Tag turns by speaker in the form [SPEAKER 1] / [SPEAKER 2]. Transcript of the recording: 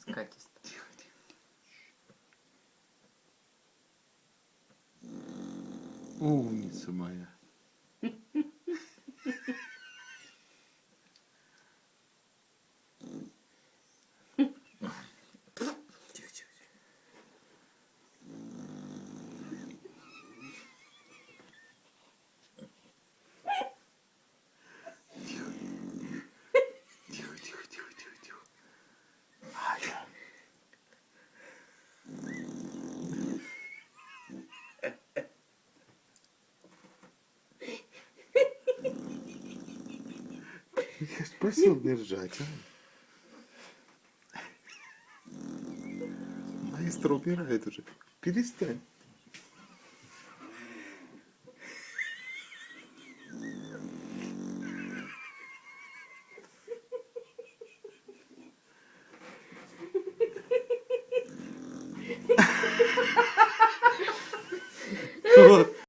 [SPEAKER 1] Раскатисто.
[SPEAKER 2] Умница моя. Тихо. Аня. Я спросил держать, а? Маэстро убирает уже. Перестань. Вот.